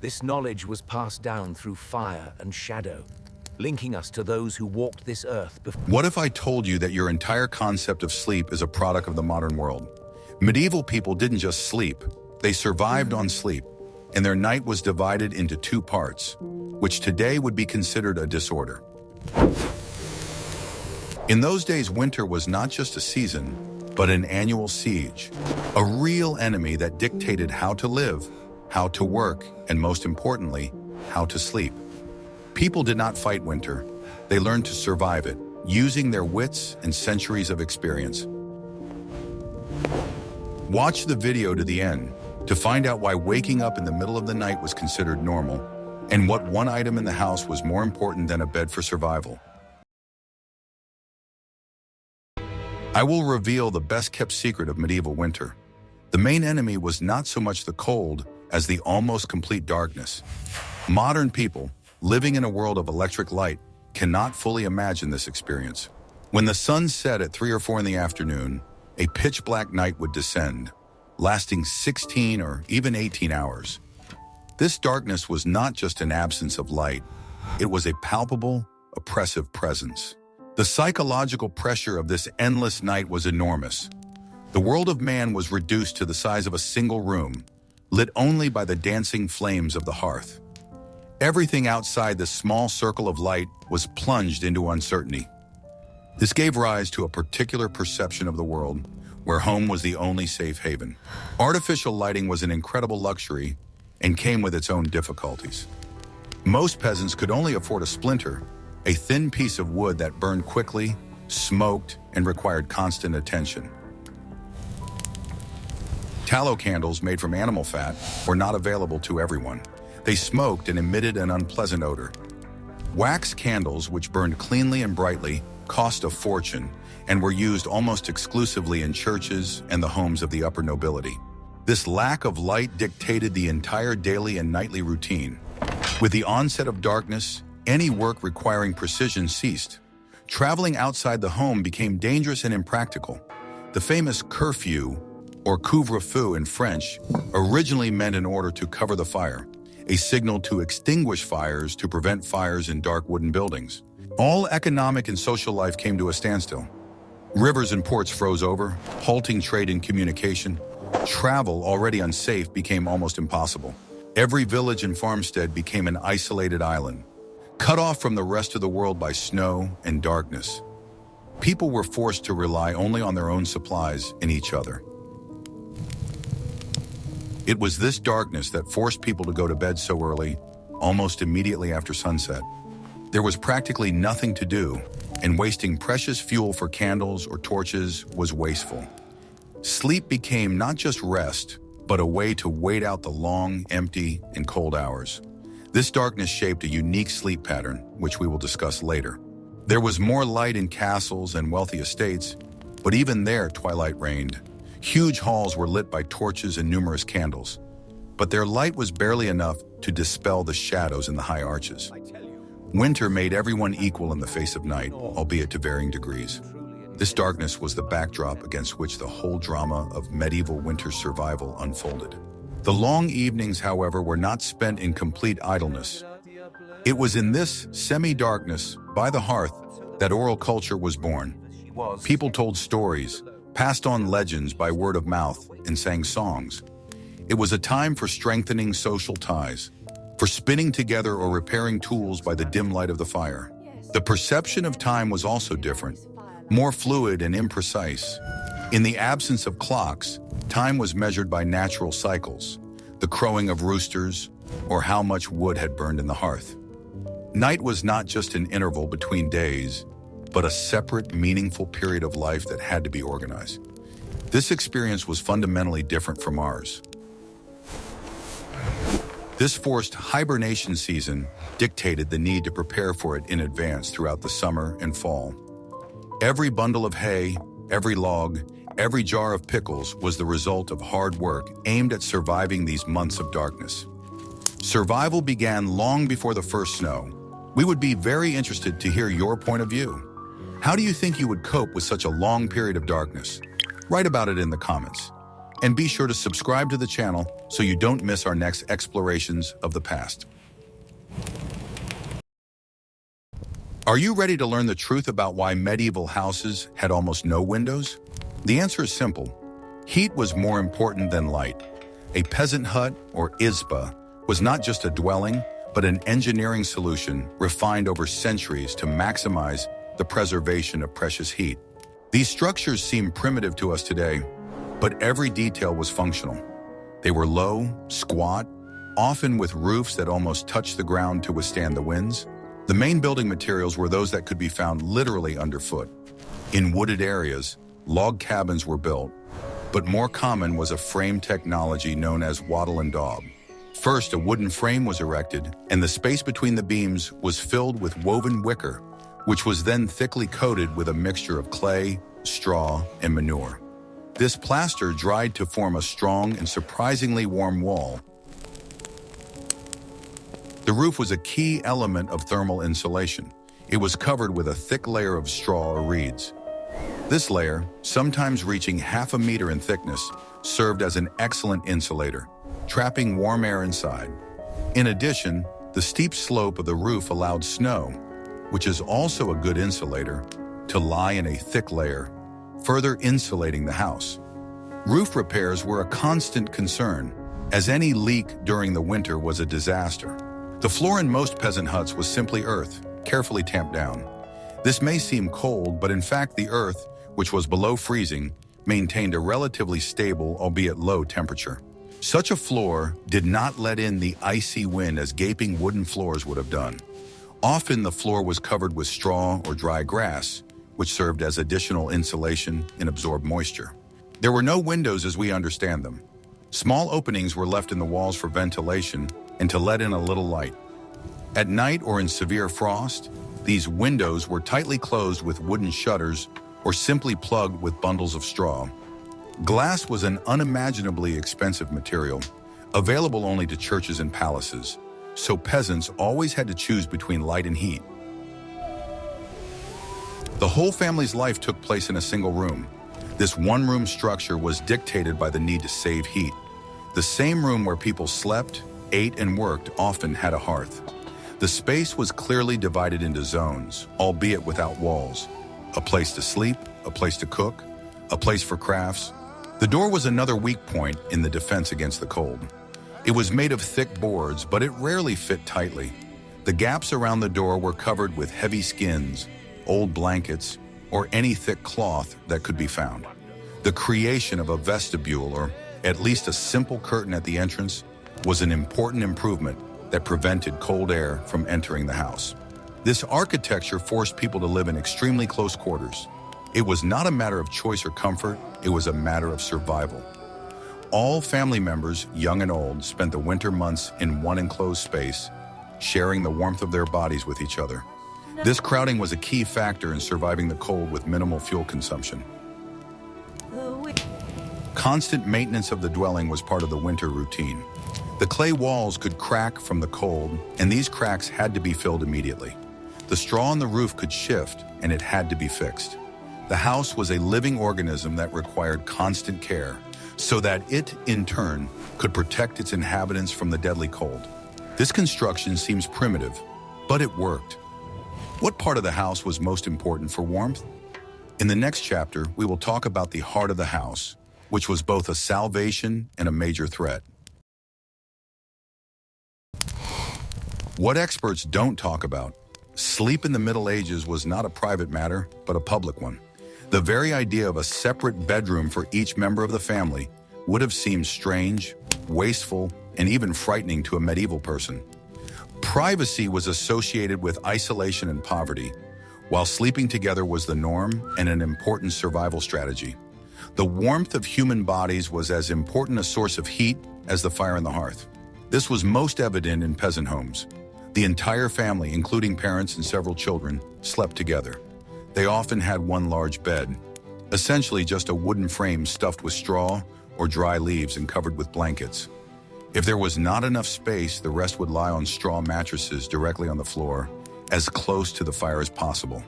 This knowledge was passed down through fire and shadow, linking us to those who walked this earth before. What if I told you that your entire concept of sleep is a product of the modern world? Medieval people didn't just sleep, they survived on sleep, and their night was divided into two parts, which today would be considered a disorder. In those days, winter was not just a season, but an annual siege, a real enemy that dictated how to live, how to work, and most importantly, how to sleep. People did not fight winter. They learned to survive it, using their wits and centuries of experience. Watch the video to the end to find out why waking up in the middle of the night was considered normal, and what one item in the house was more important than a bed for survival. I will reveal the best-kept secret of medieval winter. The main enemy was not so much the cold as the almost complete darkness. Modern people, living in a world of electric light, cannot fully imagine this experience. When the sun set at 3 or 4 in the afternoon, a pitch-black night would descend, lasting 16 or even 18 hours. This darkness was not just an absence of light, it was a palpable, oppressive presence. The psychological pressure of this endless night was enormous. The world of man was reduced to the size of a single room, lit only by the dancing flames of the hearth. Everything outside this small circle of light was plunged into uncertainty. This gave rise to a particular perception of the world, where home was the only safe haven. Artificial lighting was an incredible luxury and came with its own difficulties. Most peasants could only afford a splinter, a thin piece of wood that burned quickly, smoked, and required constant attention. Tallow candles made from animal fat were not available to everyone. They smoked and emitted an unpleasant odor. Wax candles, which burned cleanly and brightly, cost a fortune and were used almost exclusively in churches and the homes of the upper nobility. This lack of light dictated the entire daily and nightly routine. With the onset of darkness, any work requiring precision ceased. Traveling outside the home became dangerous and impractical. The famous curfew, or couvre-feu in French, originally meant an order to cover the fire, a signal to extinguish fires to prevent fires in dark wooden buildings. All economic and social life came to a standstill. Rivers and ports froze over, halting trade and communication. Travel, already unsafe, became almost impossible. Every village and farmstead became an isolated island, cut off from the rest of the world by snow and darkness. People were forced to rely only on their own supplies and each other. It was this darkness that forced people to go to bed so early, almost immediately after sunset. There was practically nothing to do, and wasting precious fuel for candles or torches was wasteful. Sleep became not just rest, but a way to wait out the long, empty, and cold hours. This darkness shaped a unique sleep pattern, which we will discuss later. There was more light in castles and wealthy estates, but even there twilight reigned. Huge halls were lit by torches and numerous candles, but their light was barely enough to dispel the shadows in the high arches. Winter made everyone equal in the face of night, albeit to varying degrees. This darkness was the backdrop against which the whole drama of medieval winter survival unfolded. The long evenings, however, were not spent in complete idleness. It was in this semi-darkness, by the hearth, that oral culture was born. People told stories, passed on legends by word of mouth, and sang songs. It was a time for strengthening social ties, for spinning together or repairing tools by the dim light of the fire. The perception of time was also different, more fluid and imprecise. In the absence of clocks, time was measured by natural cycles, the crowing of roosters, or how much wood had burned in the hearth. Night was not just an interval between days, but a separate, meaningful period of life that had to be organized. This experience was fundamentally different from ours. This forced hibernation season dictated the need to prepare for it in advance throughout the summer and fall. Every bundle of hay, every log, every jar of pickles was the result of hard work aimed at surviving these months of darkness. Survival began long before the first snow. We would be very interested to hear your point of view. How do you think you would cope with such a long period of darkness? Write about it in the comments. And be sure to subscribe to the channel so you don't miss our next explorations of the past. Are you ready to learn the truth about why medieval houses had almost no windows? The answer is simple. Heat was more important than light. A peasant hut, or izba, was not just a dwelling, but an engineering solution refined over centuries to maximize the preservation of precious heat. These structures seem primitive to us today, but every detail was functional. They were low, squat, often with roofs that almost touched the ground to withstand the winds. The main building materials were those that could be found literally underfoot. In wooded areas, log cabins were built, but more common was a frame technology known as wattle and daub. First, a wooden frame was erected, and the space between the beams was filled with woven wicker, which was then thickly coated with a mixture of clay, straw, and manure. This plaster dried to form a strong and surprisingly warm wall. The roof was a key element of thermal insulation. It was covered with a thick layer of straw or reeds. This layer, sometimes reaching half a meter in thickness, served as an excellent insulator, trapping warm air inside. In addition, the steep slope of the roof allowed snow, which is also a good insulator, to lie in a thick layer, further insulating the house. Roof repairs were a constant concern, as any leak during the winter was a disaster. The floor in most peasant huts was simply earth, carefully tamped down. This may seem cold, but in fact the earth, which was below freezing, maintained a relatively stable, albeit low temperature. Such a floor did not let in the icy wind as gaping wooden floors would have done. Often the floor was covered with straw or dry grass, which served as additional insulation and absorbed moisture. There were no windows as we understand them. Small openings were left in the walls for ventilation and to let in a little light. At night or in severe frost, these windows were tightly closed with wooden shutters or simply plugged with bundles of straw. Glass was an unimaginably expensive material, available only to churches and palaces, so peasants always had to choose between light and heat. The whole family's life took place in a single room. This one-room structure was dictated by the need to save heat. The same room where people slept, ate, and worked often had a hearth. The space was clearly divided into zones, albeit without walls. A place to sleep, a place to cook, a place for crafts. The door was another weak point in the defense against the cold. It was made of thick boards, but it rarely fit tightly. The gaps around the door were covered with heavy skins, old blankets, or any thick cloth that could be found. The creation of a vestibule, or at least a simple curtain at the entrance, was an important improvement that prevented cold air from entering the house. This architecture forced people to live in extremely close quarters. It was not a matter of choice or comfort, it was a matter of survival. All family members, young and old, spent the winter months in one enclosed space, sharing the warmth of their bodies with each other. This crowding was a key factor in surviving the cold with minimal fuel consumption. Constant maintenance of the dwelling was part of the winter routine. The clay walls could crack from the cold, and these cracks had to be filled immediately. The straw on the roof could shift, and it had to be fixed. The house was a living organism that required constant care, so that it, in turn, could protect its inhabitants from the deadly cold. This construction seems primitive, but it worked. What part of the house was most important for warmth? In the next chapter, we will talk about the heart of the house, which was both a salvation and a major threat. What experts don't talk about: sleep in the Middle Ages was not a private matter, but a public one. The very idea of a separate bedroom for each member of the family would have seemed strange, wasteful, and even frightening to a medieval person. Privacy was associated with isolation and poverty, while sleeping together was the norm and an important survival strategy. The warmth of human bodies was as important a source of heat as the fire in the hearth. This was most evident in peasant homes. The entire family, including parents and several children, slept together. They often had one large bed, essentially just a wooden frame stuffed with straw or dry leaves and covered with blankets. If there was not enough space, the rest would lie on straw mattresses directly on the floor, as close to the fire as possible.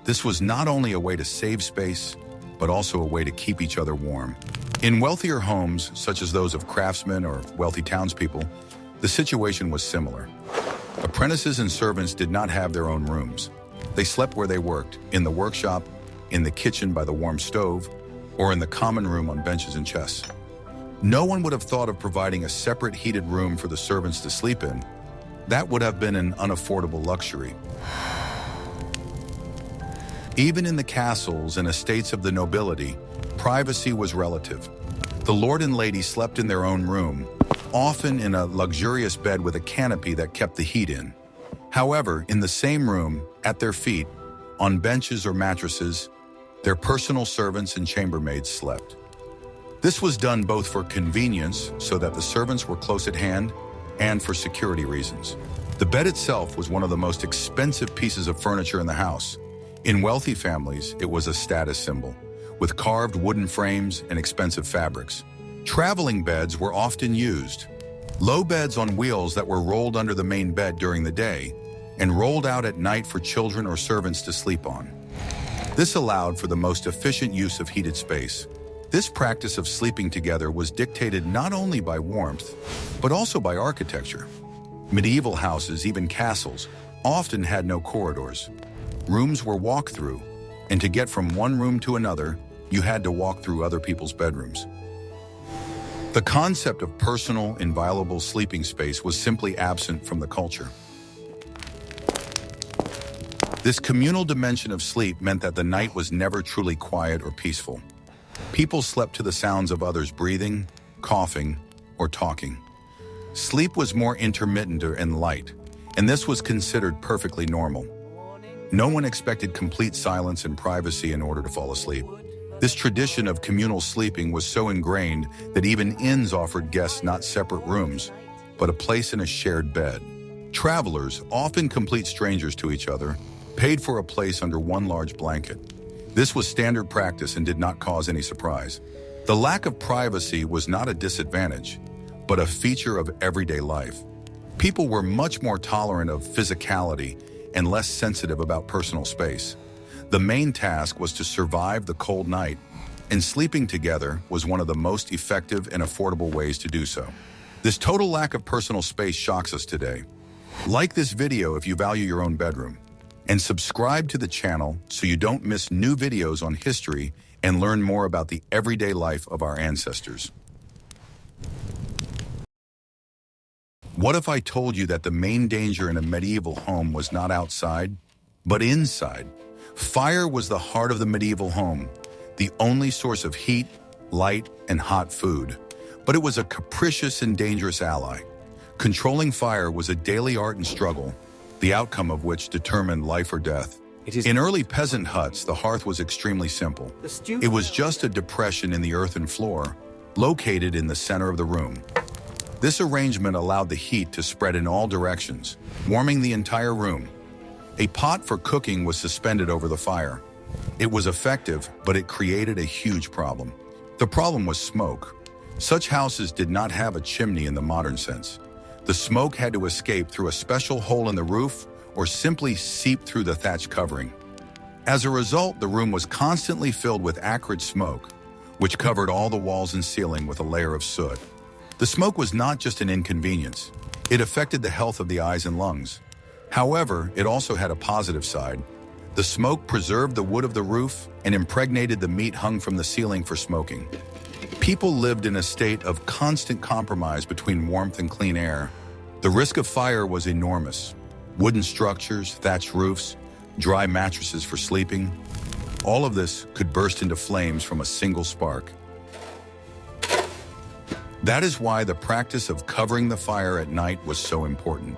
This was not only a way to save space, but also a way to keep each other warm. In wealthier homes, such as those of craftsmen or wealthy townspeople, the situation was similar. Apprentices and servants did not have their own rooms. They slept where they worked, in the workshop, in the kitchen by the warm stove, or in the common room on benches and chests. No one would have thought of providing a separate heated room for the servants to sleep in. That would have been an unaffordable luxury. Even in the castles and estates of the nobility, privacy was relative. The lord and lady slept in their own room, often in a luxurious bed with a canopy that kept the heat in. However, in the same room, at their feet, on benches or mattresses, their personal servants and chambermaids slept. This was done both for convenience, so that the servants were close at hand, and for security reasons. The bed itself was one of the most expensive pieces of furniture in the house. In wealthy families, it was a status symbol, with carved wooden frames and expensive fabrics. Traveling beds were often used. Low beds on wheels that were rolled under the main bed during the day and rolled out at night for children or servants to sleep on. This allowed for the most efficient use of heated space. This practice of sleeping together was dictated not only by warmth, but also by architecture. Medieval houses, even castles, often had no corridors. Rooms were walk-through, and to get from one room to another, you had to walk through other people's bedrooms. The concept of personal, inviolable sleeping space was simply absent from the culture. This communal dimension of sleep meant that the night was never truly quiet or peaceful. People slept to the sounds of others breathing, coughing, or talking. Sleep was more intermittent and light, and this was considered perfectly normal. No one expected complete silence and privacy in order to fall asleep. This tradition of communal sleeping was so ingrained that even inns offered guests not separate rooms, but a place in a shared bed. Travelers, often complete strangers to each other, paid for a place under one large blanket. This was standard practice and did not cause any surprise. The lack of privacy was not a disadvantage, but a feature of everyday life. People were much more tolerant of physicality and less sensitive about personal space. The main task was to survive the cold night, and sleeping together was one of the most effective and affordable ways to do so. This total lack of personal space shocks us today. Like this video if you value your own bedroom, and subscribe to the channel so you don't miss new videos on history and learn more about the everyday life of our ancestors. What if I told you that the main danger in a medieval home was not outside, but inside? Fire was the heart of the medieval home, the only source of heat, light, and hot food. But it was a capricious and dangerous ally. Controlling fire was a daily art and struggle, the outcome of which determined life or death. In early peasant huts, the hearth was extremely simple. It was just a depression in the earthen floor, located in the center of the room. This arrangement allowed the heat to spread in all directions, warming the entire room. A pot for cooking was suspended over the fire. It was effective, but it created a huge problem. The problem was smoke. Such houses did not have a chimney in the modern sense. The smoke had to escape through a special hole in the roof or simply seep through the thatch covering. As a result, the room was constantly filled with acrid smoke, which covered all the walls and ceiling with a layer of soot. The smoke was not just an inconvenience. It affected the health of the eyes and lungs. However, it also had a positive side. The smoke preserved the wood of the roof and impregnated the meat hung from the ceiling for smoking. People lived in a state of constant compromise between warmth and clean air. The risk of fire was enormous. Wooden structures, thatched roofs, dry mattresses for sleeping, all of this could burst into flames from a single spark. That is why the practice of covering the fire at night was so important.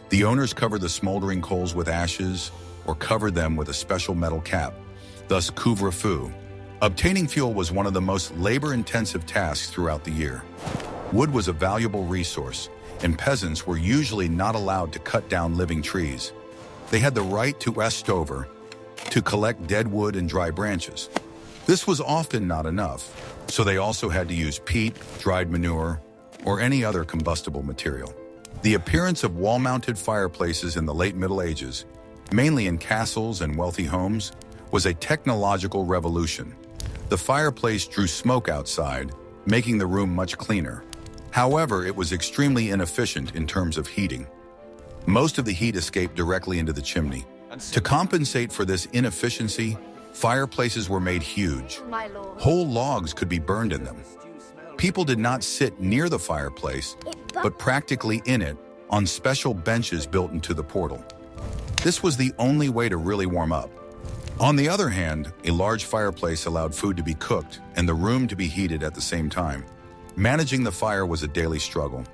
The owners covered the smoldering coals with ashes or covered them with a special metal cap, thus couvre-feu. Obtaining fuel was one of the most labor-intensive tasks throughout the year. Wood was a valuable resource, and peasants were usually not allowed to cut down living trees. They had the right to estover, to collect dead wood and dry branches. This was often not enough, so they also had to use peat, dried manure, or any other combustible material. The appearance of wall-mounted fireplaces in the late Middle Ages, mainly in castles and wealthy homes, was a technological revolution. The fireplace drew smoke outside, making the room much cleaner. However, it was extremely inefficient in terms of heating. Most of the heat escaped directly into the chimney. To compensate for this inefficiency, fireplaces were made huge. Whole logs could be burned in them. People did not sit near the fireplace, but practically in it, on special benches built into the portal. This was the only way to really warm up. On the other hand, a large fireplace allowed food to be cooked and the room to be heated at the same time. Managing the fire was a daily struggle.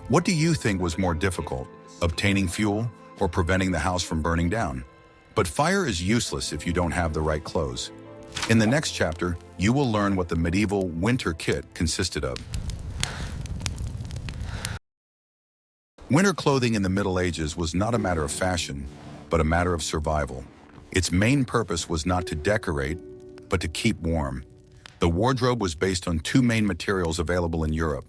What do you think was more difficult, obtaining fuel or preventing the house from burning down? But fire is useless if you don't have the right clothes. In the next chapter, you will learn what the medieval winter kit consisted of. Winter clothing in the Middle Ages was not a matter of fashion, but a matter of survival. Its main purpose was not to decorate, but to keep warm. The wardrobe was based on two main materials available in Europe: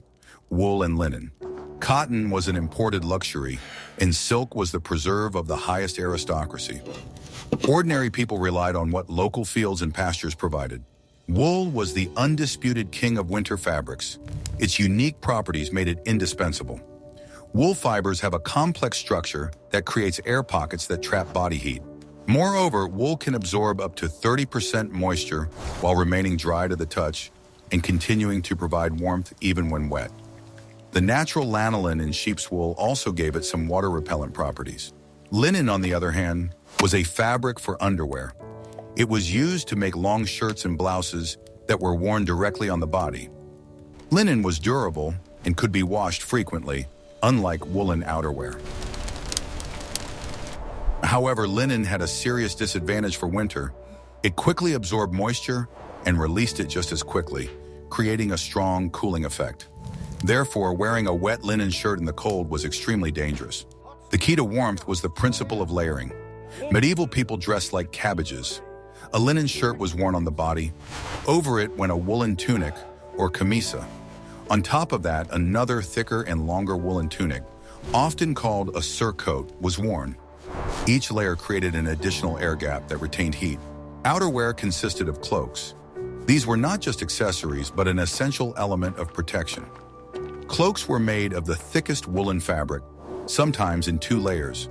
wool and linen. Cotton was an imported luxury, and silk was the preserve of the highest aristocracy. Ordinary people relied on what local fields and pastures provided. Wool was the undisputed king of winter fabrics. Its unique properties made it indispensable. Wool fibers have a complex structure that creates air pockets that trap body heat. Moreover, wool can absorb up to 30% moisture while remaining dry to the touch and continuing to provide warmth even when wet. The natural lanolin in sheep's wool also gave it some water-repellent properties. Linen, on the other hand, was a fabric for underwear. It was used to make long shirts and blouses that were worn directly on the body. Linen was durable and could be washed frequently, unlike woolen outerwear. However, linen had a serious disadvantage for winter. It quickly absorbed moisture and released it just as quickly, creating a strong cooling effect. Therefore, wearing a wet linen shirt in the cold was extremely dangerous. The key to warmth was the principle of layering. Medieval people dressed like cabbages. A linen shirt was worn on the body. Over it went a woolen tunic, or camisa. On top of that, another thicker and longer woolen tunic, often called a surcoat, was worn. Each layer created an additional air gap that retained heat. Outerwear consisted of cloaks. These were not just accessories, but an essential element of protection. Cloaks were made of the thickest woolen fabric, sometimes in 2 layers.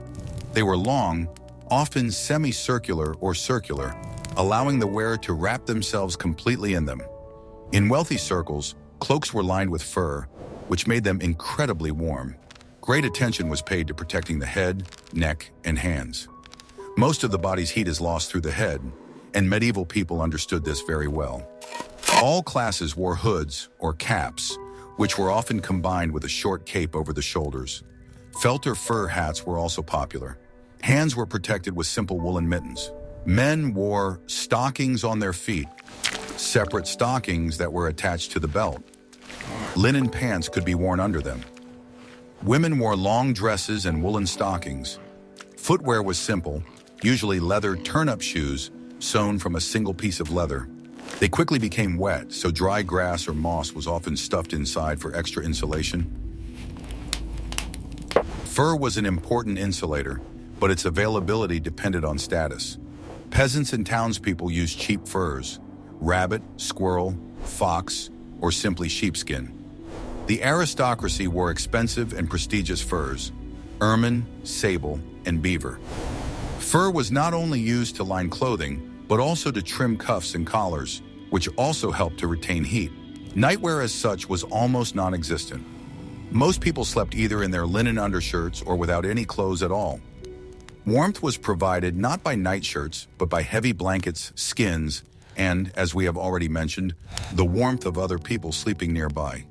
They were long, often semicircular or circular, allowing the wearer to wrap themselves completely in them. In wealthy circles, cloaks were lined with fur, which made them incredibly warm. Great attention was paid to protecting the head, neck, and hands. Most of the body's heat is lost through the head, and medieval people understood this very well. All classes wore hoods, or caps, which were often combined with a short cape over the shoulders. Felt or fur hats were also popular. Hands were protected with simple woolen mittens. Men wore stockings on their feet, separate stockings that were attached to the belt. Linen pants could be worn under them. Women wore long dresses and woolen stockings. Footwear was simple, usually leather turn-up shoes sewn from a single piece of leather. They quickly became wet, so dry grass or moss was often stuffed inside for extra insulation. Fur was an important insulator, but its availability depended on status. Peasants and townspeople used cheap furs: rabbit, squirrel, fox, or simply sheepskin. The aristocracy wore expensive and prestigious furs: ermine, sable, and beaver. Fur was not only used to line clothing, but also to trim cuffs and collars, which also helped to retain heat. Nightwear as such was almost non-existent. Most people slept either in their linen undershirts or without any clothes at all. Warmth was provided not by nightshirts, but by heavy blankets, skins, and, as we have already mentioned, the warmth of other people sleeping nearby.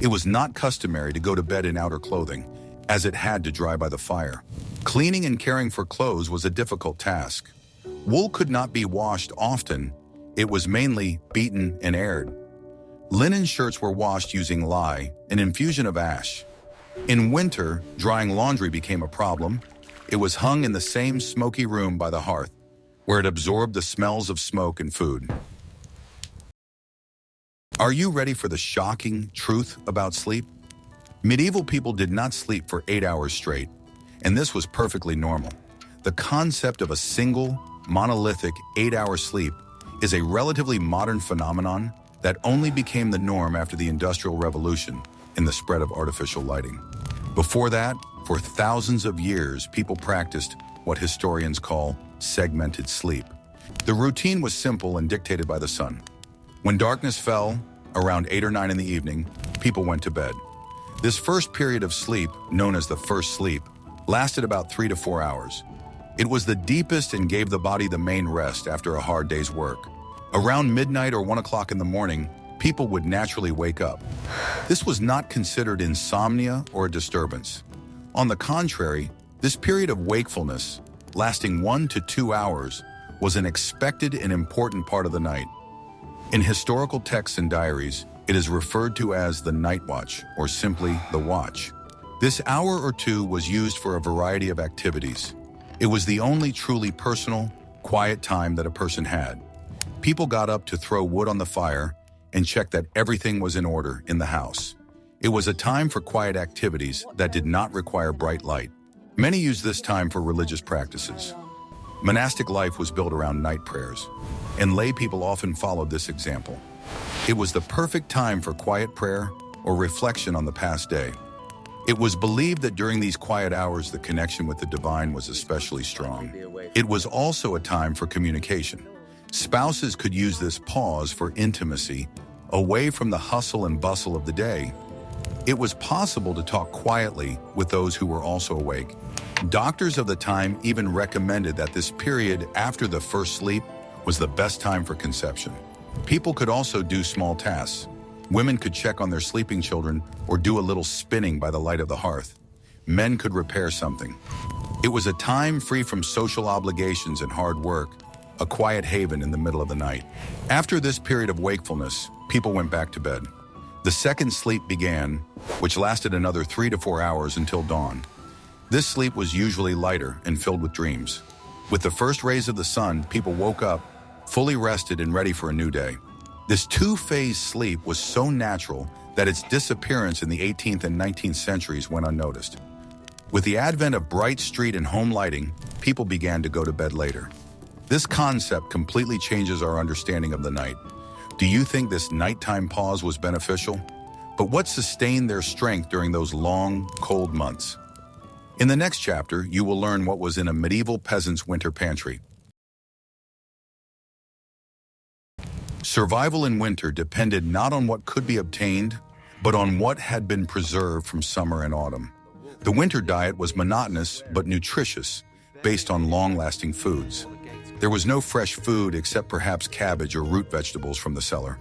It was not customary to go to bed in outer clothing, as it had to dry by the fire. Cleaning and caring for clothes was a difficult task. Wool could not be washed often. It was mainly beaten and aired. Linen shirts were washed using lye, an infusion of ash. In winter, drying laundry became a problem. It was hung in the same smoky room by the hearth, where it absorbed the smells of smoke and food. Are you ready for the shocking truth about sleep? Medieval people did not sleep for 8 hours straight, and this was perfectly normal. The concept of a single, monolithic 8-hour sleep is a relatively modern phenomenon that only became the norm after the Industrial Revolution and the spread of artificial lighting. Before that, for thousands of years, people practiced what historians call segmented sleep. The routine was simple and dictated by the sun. When darkness fell, around 8 or 9 in the evening, people went to bed. This first period of sleep, known as the first sleep, lasted about 3 to 4 hours. It was the deepest and gave the body the main rest after a hard day's work. Around midnight or 1 o'clock in the morning, people would naturally wake up. This was not considered insomnia or a disturbance. On the contrary, this period of wakefulness, lasting 1 to 2 hours, was an expected and important part of the night. In historical texts and diaries, it is referred to as the night watch, or simply the watch. This hour or two was used for a variety of activities. It was the only truly personal, quiet time that a person had. People got up to throw wood on the fire and check that everything was in order in the house. It was a time for quiet activities that did not require bright light. Many used this time for religious practices. Monastic life was built around night prayers, and lay people often followed this example. It was the perfect time for quiet prayer or reflection on the past day. It was believed that during these quiet hours, the connection with the divine was especially strong. It was also a time for communication. Spouses could use this pause for intimacy, away from the hustle and bustle of the day. It was possible to talk quietly with those who were also awake. Doctors of the time even recommended that this period after the first sleep was the best time for conception. People could also do small tasks. Women could check on their sleeping children or do a little spinning by the light of the hearth. Men could repair something. It was a time free from social obligations and hard work, a quiet haven in the middle of the night. After this period of wakefulness, people went back to bed. The second sleep began, which lasted another 3 to 4 hours until dawn. This sleep was usually lighter and filled with dreams. With the first rays of the sun, people woke up, fully rested and ready for a new day. This two-phase sleep was so natural that its disappearance in the 18th and 19th centuries went unnoticed. With the advent of bright street and home lighting, people began to go to bed later. This concept completely changes our understanding of the night. Do you think this nighttime pause was beneficial? But what sustained their strength during those long, cold months? In the next chapter, you will learn what was in a medieval peasant's winter pantry. Survival in winter depended not on what could be obtained, but on what had been preserved from summer and autumn. The winter diet was monotonous but nutritious, based on long-lasting foods. There was no fresh food except perhaps cabbage or root vegetables from the cellar.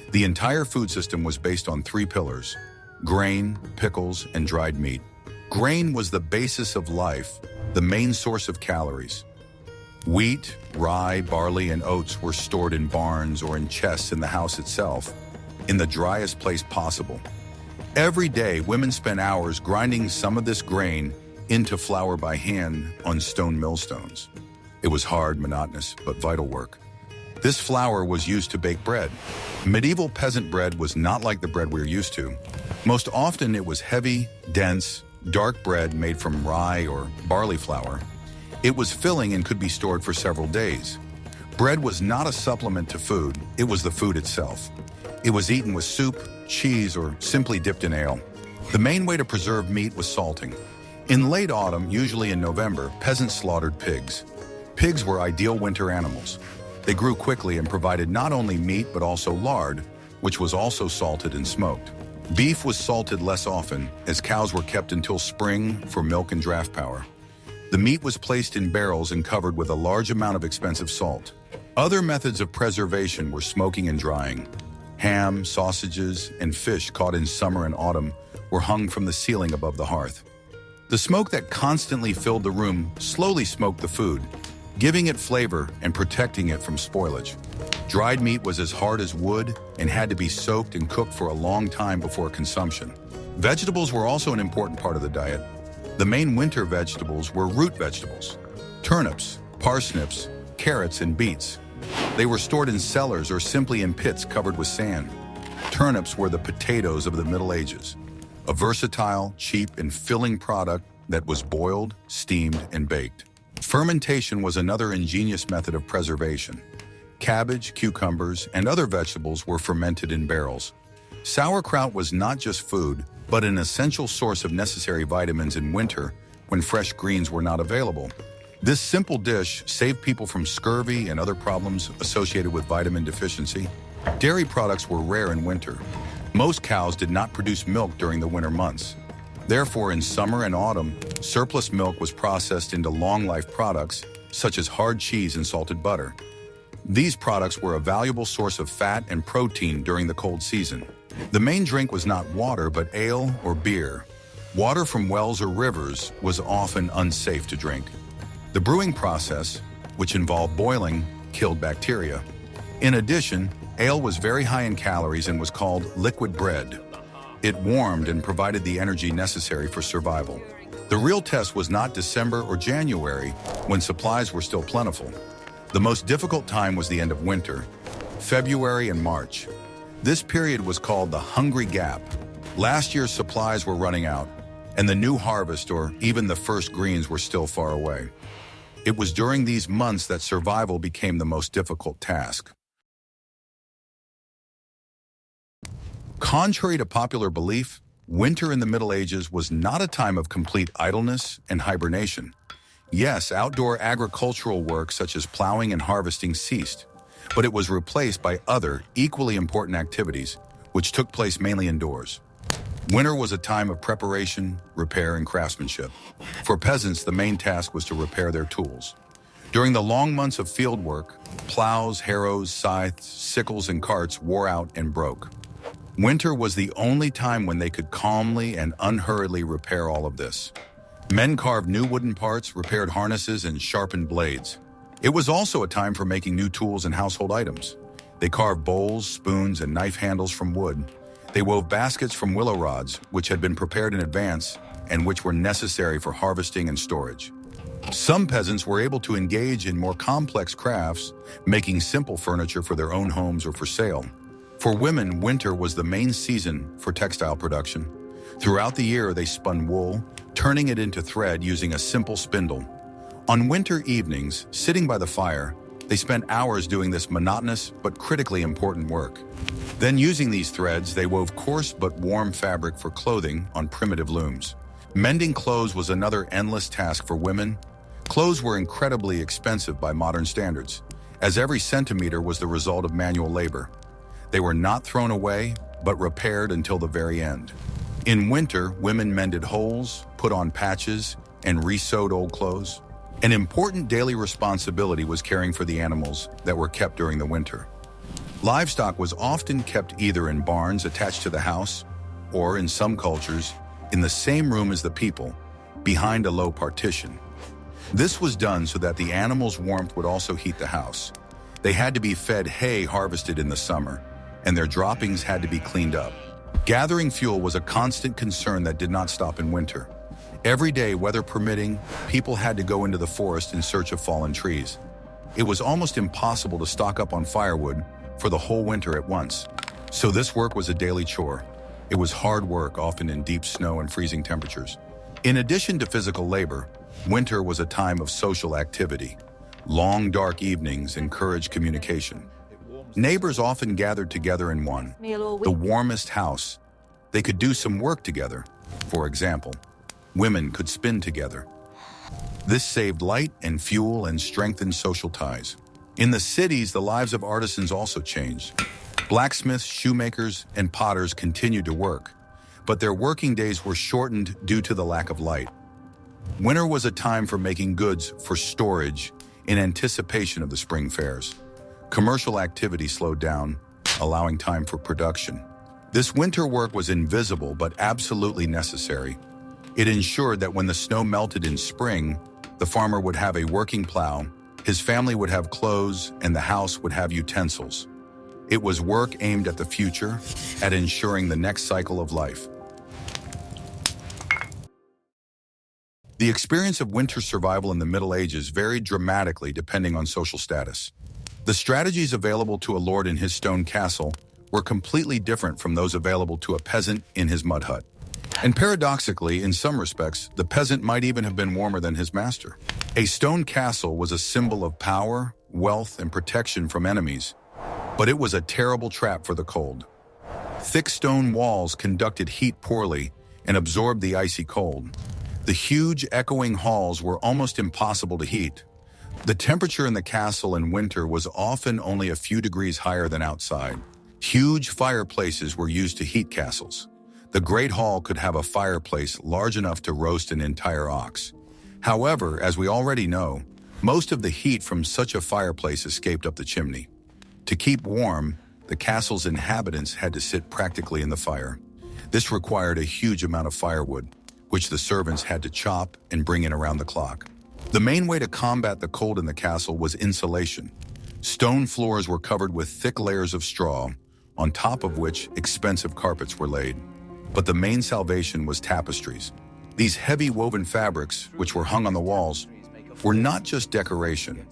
The entire food system was based on 3 pillars: grain, pickles, and dried meat. Grain was the basis of life, the main source of calories. Wheat, rye, barley, and oats were stored in barns or in chests in the house itself, in the driest place possible. Every day, women spent hours grinding some of this grain into flour by hand on stone millstones. It was hard, monotonous, but vital work. This flour was used to bake bread. Medieval peasant bread was not like the bread we're used to. Most often, it was heavy, dense, dark bread made from rye or barley flour. It was filling and could be stored for several days. Bread was not a supplement to food, it was the food itself. It was eaten with soup, cheese, or simply dipped in ale. The main way to preserve meat was salting. In late autumn, usually in November, peasants slaughtered pigs. Pigs were ideal winter animals. They grew quickly and provided not only meat but also lard, which was also salted and smoked. Beef was salted less often, as cows were kept until spring for milk and draft power. The meat was placed in barrels and covered with a large amount of expensive salt. Other methods of preservation were smoking and drying. Ham, sausages, and fish caught in summer and autumn were hung from the ceiling above the hearth. The smoke that constantly filled the room slowly smoked the food, giving it flavor and protecting it from spoilage. Dried meat was as hard as wood and had to be soaked and cooked for a long time before consumption. Vegetables were also an important part of the diet. The main winter vegetables were root vegetables: turnips, parsnips, carrots, and beets. They were stored in cellars or simply in pits covered with sand. Turnips were the potatoes of the Middle Ages, a versatile, cheap, and filling product that was boiled, steamed, and baked. Fermentation was another ingenious method of preservation. Cabbage, cucumbers, and other vegetables were fermented in barrels. Sauerkraut was not just food, but an essential source of necessary vitamins in winter when fresh greens were not available. This simple dish saved people from scurvy and other problems associated with vitamin deficiency. Dairy products were rare in winter. Most cows did not produce milk during the winter months. Therefore, in summer and autumn, surplus milk was processed into long-life products such as hard cheese and salted butter. These products were a valuable source of fat and protein during the cold season. The main drink was not water, but ale or beer. Water from wells or rivers was often unsafe to drink. The brewing process, which involved boiling, killed bacteria. In addition, ale was very high in calories and was called liquid bread. It warmed and provided the energy necessary for survival. The real test was not December or January, when supplies were still plentiful. The most difficult time was the end of winter, February and March. This period was called the hungry gap. Last year's supplies were running out, and the new harvest or even the first greens were still far away. It was during these months that survival became the most difficult task. Contrary to popular belief, winter in the Middle Ages was not a time of complete idleness and hibernation. Yes, outdoor agricultural work such as plowing and harvesting ceased, but it was replaced by other, equally important activities, which took place mainly indoors. Winter was a time of preparation, repair, and craftsmanship. For peasants, the main task was to repair their tools. During the long months of field work, plows, harrows, scythes, sickles, and carts wore out and broke. Winter was the only time when they could calmly and unhurriedly repair all of this. Men carved new wooden parts, repaired harnesses, and sharpened blades. It was also a time for making new tools and household items. They carved bowls, spoons, and knife handles from wood. They wove baskets from willow rods, which had been prepared in advance and which were necessary for harvesting and storage. Some peasants were able to engage in more complex crafts, making simple furniture for their own homes or for sale. For women, winter was the main season for textile production. Throughout the year, they spun wool, turning it into thread using a simple spindle. On winter evenings, sitting by the fire, they spent hours doing this monotonous but critically important work. Then using these threads, they wove coarse but warm fabric for clothing on primitive looms. Mending clothes was another endless task for women. Clothes were incredibly expensive by modern standards, as every centimeter was the result of manual labor. They were not thrown away, but repaired until the very end. In winter, women mended holes, put on patches, and re-sewed old clothes. An important daily responsibility was caring for the animals that were kept during the winter. Livestock was often kept either in barns attached to the house, or in some cultures, in the same room as the people, behind a low partition. This was done so that the animals' warmth would also heat the house. They had to be fed hay harvested in the summer, and their droppings had to be cleaned up. Gathering fuel was a constant concern that did not stop in winter. Every day, weather permitting, people had to go into the forest in search of fallen trees. It was almost impossible to stock up on firewood for the whole winter at once. So this work was a daily chore. It was hard work, often in deep snow and freezing temperatures. In addition to physical labor, winter was a time of social activity. Long, dark evenings encouraged communication. Neighbors often gathered together in the warmest house. They could do some work together. For example, women could spin together. This saved light and fuel and strengthened social ties. In the cities, the lives of artisans also changed. Blacksmiths, shoemakers, and potters continued to work, but their working days were shortened due to the lack of light. Winter was a time for making goods for storage in anticipation of the spring fairs. Commercial activity slowed down, allowing time for production. This winter work was invisible but absolutely necessary. It ensured that when the snow melted in spring, the farmer would have a working plow, his family would have clothes, and the house would have utensils. It was work aimed at the future, at ensuring the next cycle of life. The experience of winter survival in the Middle Ages varied dramatically depending on social status. The strategies available to a lord in his stone castle were completely different from those available to a peasant in his mud hut. And paradoxically, in some respects, the peasant might even have been warmer than his master. A stone castle was a symbol of power, wealth, and protection from enemies. But it was a terrible trap for the cold. Thick stone walls conducted heat poorly and absorbed the icy cold. The huge, echoing halls were almost impossible to heat. The temperature in the castle in winter was often only a few degrees higher than outside. Huge fireplaces were used to heat castles. The Great Hall could have a fireplace large enough to roast an entire ox. However, as we already know, most of the heat from such a fireplace escaped up the chimney. To keep warm, the castle's inhabitants had to sit practically in the fire. This required a huge amount of firewood, which the servants had to chop and bring in around the clock. The main way to combat the cold in the castle was insulation. Stone floors were covered with thick layers of straw, on top of which expensive carpets were laid. But the main salvation was tapestries. These heavy woven fabrics, which were hung on the walls, were not just decoration.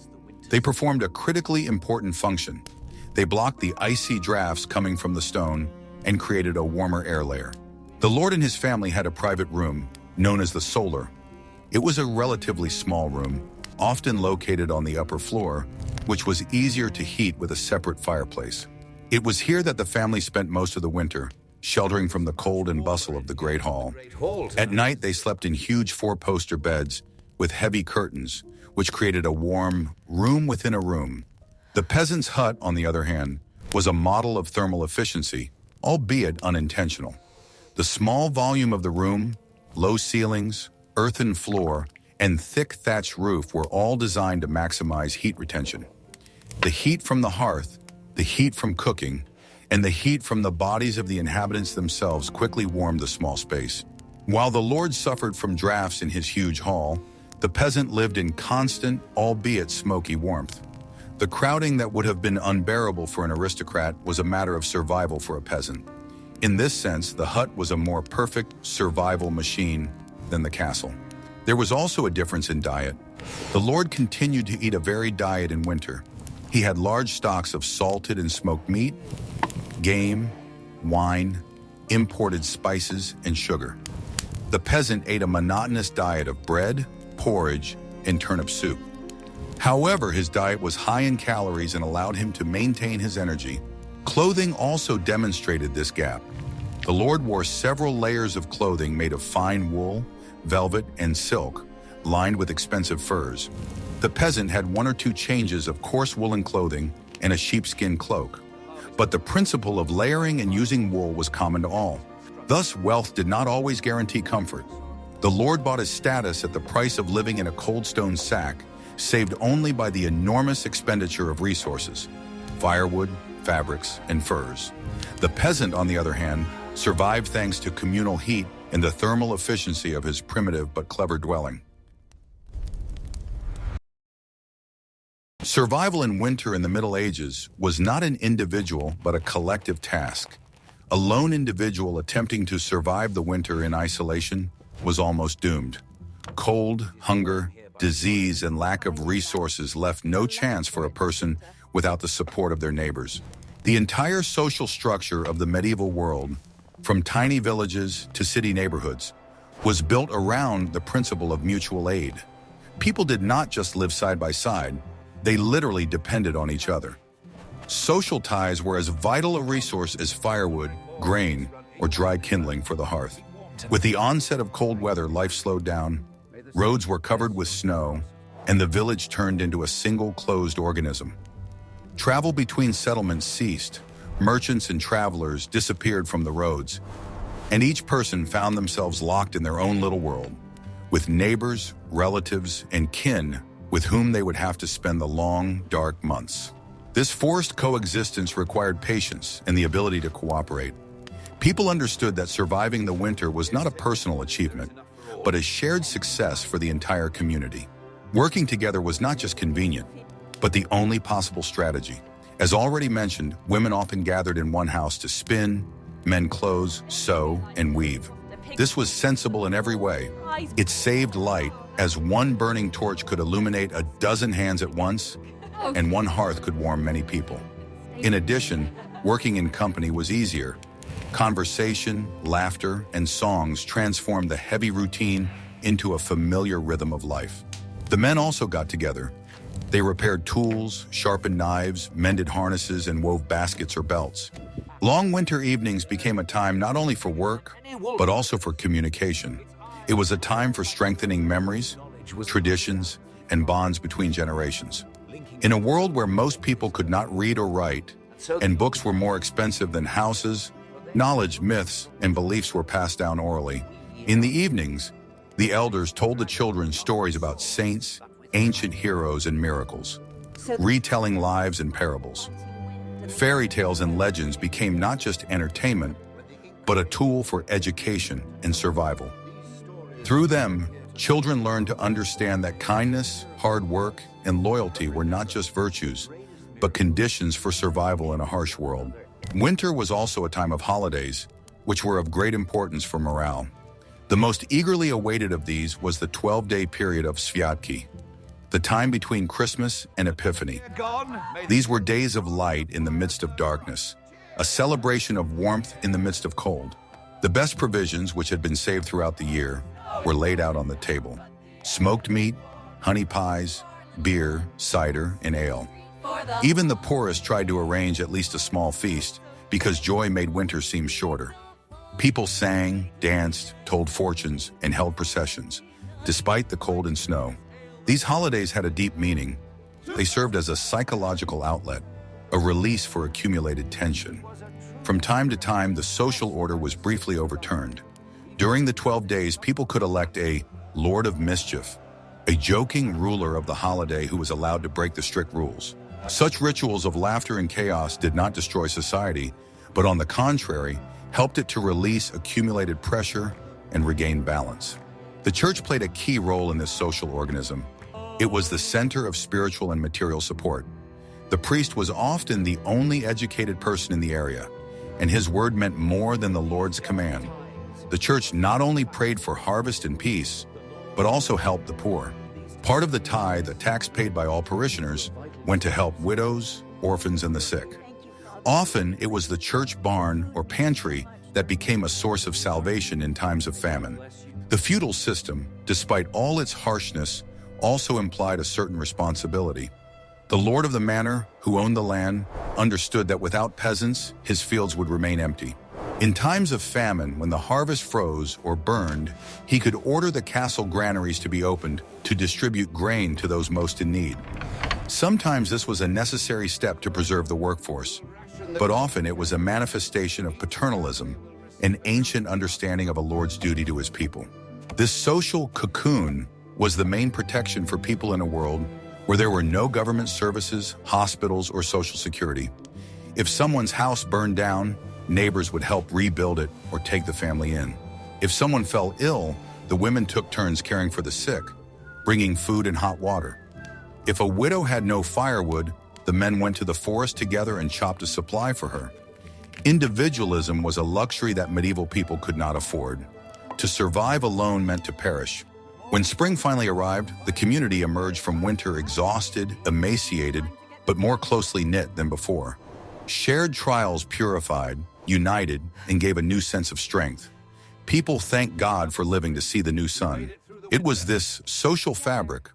They performed a critically important function. They blocked the icy drafts coming from the stone and created a warmer air layer. The lord and his family had a private room, known as the solar. It was a relatively small room, often located on the upper floor, which was easier to heat with a separate fireplace. It was here that the family spent most of the winter, sheltering from the cold and bustle of the Great Hall. At night, they slept in huge four-poster beds with heavy curtains, which created a warm room within a room. The peasant's hut, on the other hand, was a model of thermal efficiency, albeit unintentional. The small volume of the room, low ceilings, earthen floor, and thick thatched roof were all designed to maximize heat retention. The heat from the hearth, the heat from cooking, and the heat from the bodies of the inhabitants themselves quickly warmed the small space. While the lord suffered from drafts in his huge hall, the peasant lived in constant, albeit smoky warmth. The crowding that would have been unbearable for an aristocrat was a matter of survival for a peasant. In this sense, the hut was a more perfect survival machine than the castle. There was also a difference in diet. The lord continued to eat a varied diet in winter. He had large stocks of salted and smoked meat, game, wine, imported spices, and sugar. The peasant ate a monotonous diet of bread, porridge, and turnip soup. However, his diet was high in calories and allowed him to maintain his energy. Clothing also demonstrated this gap. The lord wore several layers of clothing made of fine wool, velvet, and silk, lined with expensive furs. The peasant had one or two changes of coarse woolen clothing and a sheepskin cloak. But the principle of layering and using wool was common to all. Thus, wealth did not always guarantee comfort. The lord bought his status at the price of living in a cold stone sack, saved only by the enormous expenditure of resources: firewood, fabrics, and furs. The peasant, on the other hand, survived thanks to communal heat and the thermal efficiency of his primitive but clever dwelling. Survival in winter in the Middle Ages was not an individual but a collective task. A lone individual attempting to survive the winter in isolation was almost doomed. Cold, hunger, disease, and lack of resources left no chance for a person without the support of their neighbors. The entire social structure of the medieval world, from tiny villages to city neighborhoods, was built around the principle of mutual aid. People did not just live side by side, they literally depended on each other. Social ties were as vital a resource as firewood, grain, or dry kindling for the hearth. With the onset of cold weather, life slowed down, roads were covered with snow, and the village turned into a single closed organism. Travel between settlements ceased, merchants and travelers disappeared from the roads, and each person found themselves locked in their own little world, with neighbors, relatives, and kin with whom they would have to spend the long, dark months. This forced coexistence required patience and the ability to cooperate. People understood that surviving the winter was not a personal achievement, but a shared success for the entire community. Working together was not just convenient, but the only possible strategy. As already mentioned, women often gathered in one house to spin, mend clothes, sew, and weave. This was sensible in every way. It saved light, as one burning torch could illuminate a dozen hands at once, and one hearth could warm many people. In addition, working in company was easier. Conversation, laughter, and songs transformed the heavy routine into a familiar rhythm of life. The men also got together. They repaired tools, sharpened knives, mended harnesses, and wove baskets or belts. Long winter evenings became a time not only for work, but also for communication. It was a time for strengthening memories, traditions, and bonds between generations. In a world where most people could not read or write, and books were more expensive than houses, knowledge, myths, and beliefs were passed down orally. In the evenings, the elders told the children stories about saints, ancient heroes, and miracles, retelling lives and parables. Fairy tales and legends became not just entertainment, but a tool for education and survival. Through them, children learned to understand that kindness, hard work, and loyalty were not just virtues, but conditions for survival in a harsh world. Winter was also a time of holidays, which were of great importance for morale. The most eagerly awaited of these was the 12-day period of Sviatki, the time between Christmas and Epiphany. These were days of light in the midst of darkness, a celebration of warmth in the midst of cold. The best provisions, which had been saved throughout the year, were laid out on the table. Smoked meat, honey pies, beer, cider, and ale. Even the poorest tried to arrange at least a small feast, because joy made winter seem shorter. People sang, danced, told fortunes, and held processions, despite the cold and snow. These holidays had a deep meaning. They served as a psychological outlet, a release for accumulated tension. From time to time, the social order was briefly overturned. During the 12 days, people could elect a Lord of Mischief, a joking ruler of the holiday who was allowed to break the strict rules. Such rituals of laughter and chaos did not destroy society, but on the contrary, helped it to release accumulated pressure and regain balance. The church played a key role in this social organism. It was the center of spiritual and material support. The priest was often the only educated person in the area, and his word meant more than the Lord's command. The church not only prayed for harvest and peace, but also helped the poor. Part of the tithe, a tax paid by all parishioners, went to help widows, orphans, and the sick. Often, it was the church barn or pantry that became a source of salvation in times of famine. The feudal system, despite all its harshness, also implied a certain responsibility. The lord of the manor, who owned the land, understood that without peasants, his fields would remain empty. In times of famine, when the harvest froze or burned, he could order the castle granaries to be opened to distribute grain to those most in need. Sometimes this was a necessary step to preserve the workforce, but often it was a manifestation of paternalism, an ancient understanding of a lord's duty to his people. This social cocoon was the main protection for people in a world where there were no government services, hospitals, or social security. If someone's house burned down, neighbors would help rebuild it or take the family in. If someone fell ill, the women took turns caring for the sick, bringing food and hot water. If a widow had no firewood, the men went to the forest together and chopped a supply for her. Individualism was a luxury that medieval people could not afford. To survive alone meant to perish. When spring finally arrived, the community emerged from winter exhausted, emaciated, but more closely knit than before. Shared trials purified, united, and gave a new sense of strength. People thanked God for living to see the new sun. It was this social fabric,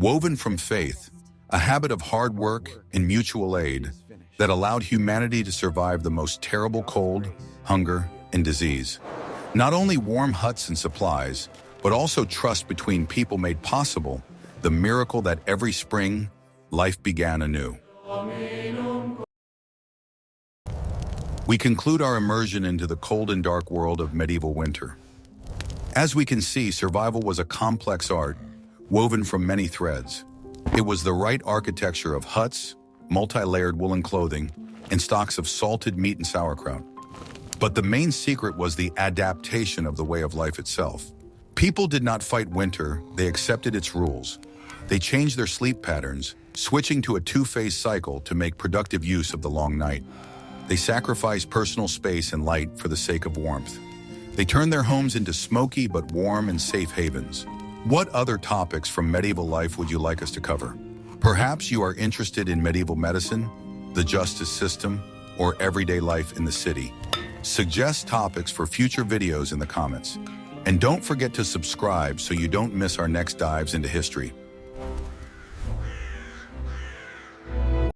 woven from faith, a habit of hard work and mutual aid, that allowed humanity to survive the most terrible cold, hunger, and disease. Not only warm huts and supplies, but also trust between people made possible the miracle that every spring, life began anew. We conclude our immersion into the cold and dark world of medieval winter. As we can see, survival was a complex art, woven from many threads. It was the right architecture of huts, multi-layered woolen clothing, and stocks of salted meat and sauerkraut. But the main secret was the adaptation of the way of life itself. People did not fight winter, they accepted its rules. They changed their sleep patterns, switching to a two-phase cycle to make productive use of the long night. They sacrificed personal space and light for the sake of warmth. They turned their homes into smoky but warm and safe havens. What other topics from medieval life would you like us to cover? Perhaps you are interested in medieval medicine, the justice system, or everyday life in the city. Suggest topics for future videos in the comments. And don't forget to subscribe so you don't miss our next dives into history.